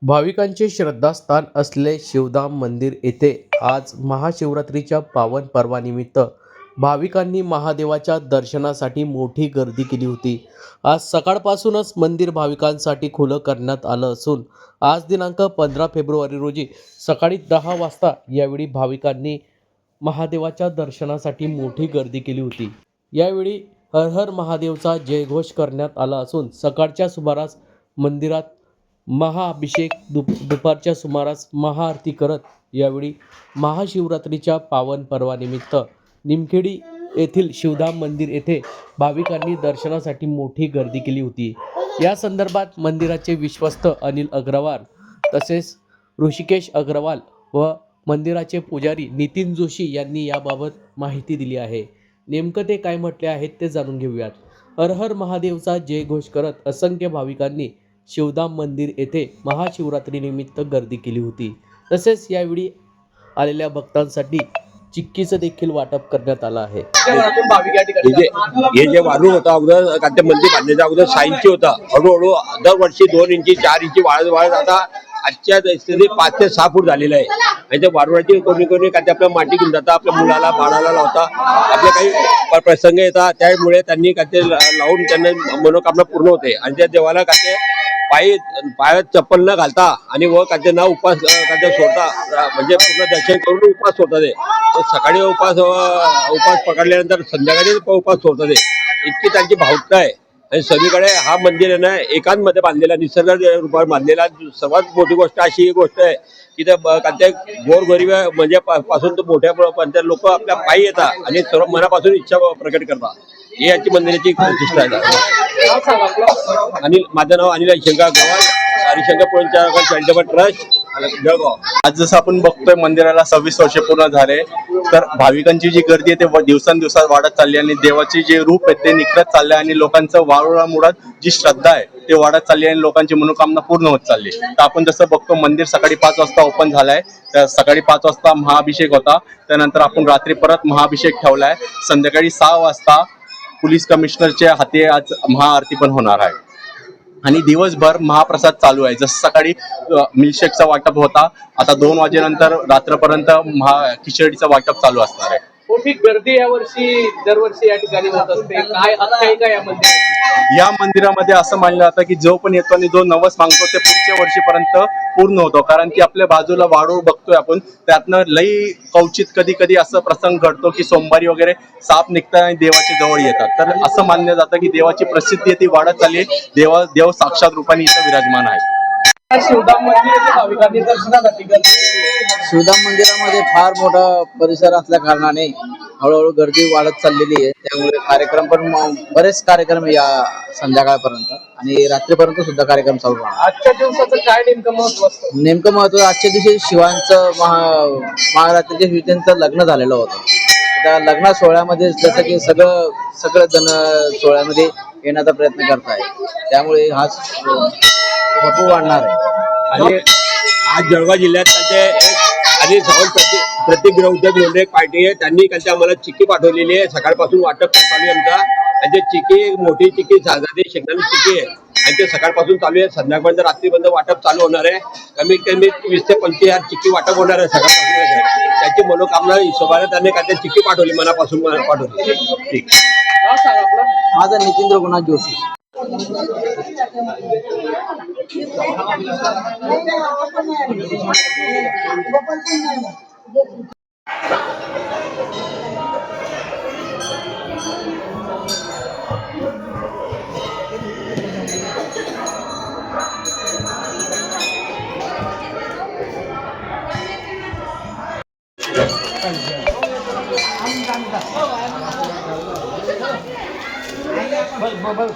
भाविकांचे श्रद्धास्थान असलेले शिवधाम मंदिर येथे आज महाशिवरात्रीच्या पावन पर्वानिमित्त भाविकांनी महादेवाच्या दर्शनासाठी मोठी गर्दी केली होती। आज सकाळपासूनच मंदिर भाविकांसाठी खुलं करण्यात आलं असून आज दिनांक 15 फेब्रुवारी रोजी सकाळी 10 वाजता यावेळी भाविकांनी महादेवाच्या दर्शनासाठी मोठी गर्दी केली होती। यावेळी हर हर महादेवचा जयघोष करण्यात आला असून सकाळच्या सुमारास मंदिरात महाअभिषेक दुपारच्या सुमारास महाआरती करत यावेळी महाशिवरात्रीच्या पावन पर्वानिमित्त निमखेडी येथील शिवधाम मंदिर येथे भाविकांनी दर्शनासाठी मोठी गर्दी केली होती। या संदर्भात मंदिराचे विश्वस्त अनिल अग्रवाल तसेच ऋषिकेश अग्रवाल व मंदिराचे पुजारी नितीन जोशी यांनी याबाबत माहिती दिली आहे। नेमकं ते काय म्हटले आहेत ते जाणून घेऊयात। हर हर महादेवचा जयघोष करत असंख्य भाविकांनी शिवधाम मंदिर येथे महाशिवरात्रीनिमित्त गर्दी केली होती। तसेच यावेळी आलेल्या भक्तांसाठी चिक्कीचं देखील वाटप करण्यात आलं आहे। हे जे वाढू होता अगोदर का ते मंदिर बांधण्याच्या अगोदर 6 इंची होता, हळूहळू दरवर्षी 2 इंची 4 इंची वाढत आता आजच्या स्थितीत 5 ते 6 फूट झालेलं आहे। आणि ते वाढवायची कोणी का ते आपल्या माटी घेऊन जातात, आपल्या मुलाला बाळाला लावता, आपले काही प्रसंग येतात त्यामुळे त्यांनी का ते लावून त्यांना मनोकामना पूर्ण होते। आणि त्या देवाला का ते पायात चप्पल न घालता आणि व का ते ना उपास का ते सोडता, म्हणजे पूर्ण दर्शन करून उपास सोडतात ते। सकाळी उपास पकडल्यानंतर संध्याकाळी उपास सोडतात ते। इतकी त्यांची भावुकता आहे। आणि सगळीकडे हा मंदिर आहे ना एकांमध्ये बांधलेला, निसर्ग रूपात बांधलेला। सर्वात मोठी गोष्ट अशी ही गोष्ट आहे की ते गोरगरीब म्हणजे पासून तर मोठ्या लोक आपल्या पायी येतात आणि सर्व मनापासून इच्छा प्रकट करतात। ही याची मंदिराची प्रतिष्ठा आहे। आणि माझं नाव अनिल हरिशंकर अग्रवाल, हरिशंकर पुणे चॅरिटेबल ट्रस्ट, जळगाव। आज जसं आपण बघतोय मंदिराला 26 वर्ष पूर्ण झाले, तर भाविकांची जी गर्दी आहे ते दिवसांदिवसात वाढत चालली आणि देवाचे जे रूप आहे ते निखरत चालले आणि लोकांचं वारुळामुळात जी श्रद्धा आहे ते वाढत चालली आणि लोकांची मनोकामना पूर्ण होत चालली। तर आपण जसं बघतो मंदिर सकाळी 5 वाजता ओपन झालंय, तर सकाळी 5 वाजता महाअभिषेक होता, त्यानंतर आपण रात्री परत महाअभिषेक ठेवलाय। संध्याकाळी 6 वाजता पोलीस कमिशनरच्या हाती आज महाआरती पण होणार आहे आणि दिवसभर महाप्रसाद चालू आहे। जसं सकाळी मिल्कशेकचा वाटप होता, आता 2 वाजेनंतर रात्रपर्यंत खिचडीचं वाटप चालू असणार आहे। मोठी गर्दी यावर्षी दरवर्षी या ठिकाणी होत असते, काय आख्यायिका या मंदिरामध्ये असं मानलं जातं की जो पण येतो आणि जो नवस मागतो ते पुढच्या वर्षीपर्यंत पूर्ण होतो। कारण की आपल्या बाजूला वाळू बघतोय आपण, त्यातनं लई कवचित कधी कधी असं प्रसंग घडतो की सोमवारी वगैरे साप निघतात आणि देवाच्या जवळ येतात। तर असं मानलं जातं की देवाची प्रसिद्धी ती वाढत चालली, देव साक्षात रूपाने इथं विराजमान आहे। शिवधाम मंदिर भाविकांनी दर्शनासाठी शिवधाम मंदिरामध्ये फार मोठा परिसर असल्या कारणाने हळूहळू गर्दी वाढत चाललेली आहे। त्यामुळे कार्यक्रम पण बरेच कार्यक्रम या संध्याकाळपर्यंत आणि रात्रीपर्यंत सुद्धा कार्यक्रम चालू राहणार। आजच्या दिवसाचं काय नेमकं महत्व असतं? नेमकं महत्व आजच्या दिवशी शिवांचं महारात्रीच्या शिवतेंचं लग्न झालेलं होतं। त्या लग्न सोहळ्यामध्ये जसं की सगळं जण सोहळ्यामध्ये येण्याचा प्रयत्न करत आहे, त्यामुळे हा भरपूर वाढणार आहे। आणि आज जळगाव जिल्ह्यात आणि प्रतीक उद्योग म्हणून एक पार्टी आहे, त्यांनी आम्हाला चिक्की पाठवलेली आहे। सकाळपासून वाटप चालू आहे आमचा, आणि ते चिक्की मोठी चिक्की साधारण शेंगदाणे चिक्की आहे आणि ते सकाळपासून चालू आहे, संध्याकाळपर्यंत रात्रीपर्यंत वाटप चालू होणार आहे। कमीत कमी 20 ते 25 चिक्की वाटप होणार आहे सकाळपासून। त्याची मनोकामना हिशोबाने त्यांनी काय चिक्की पाठवली, मनापासून पाठवली। ठीक, माझा नितीन रघुनाथ जोशी। बस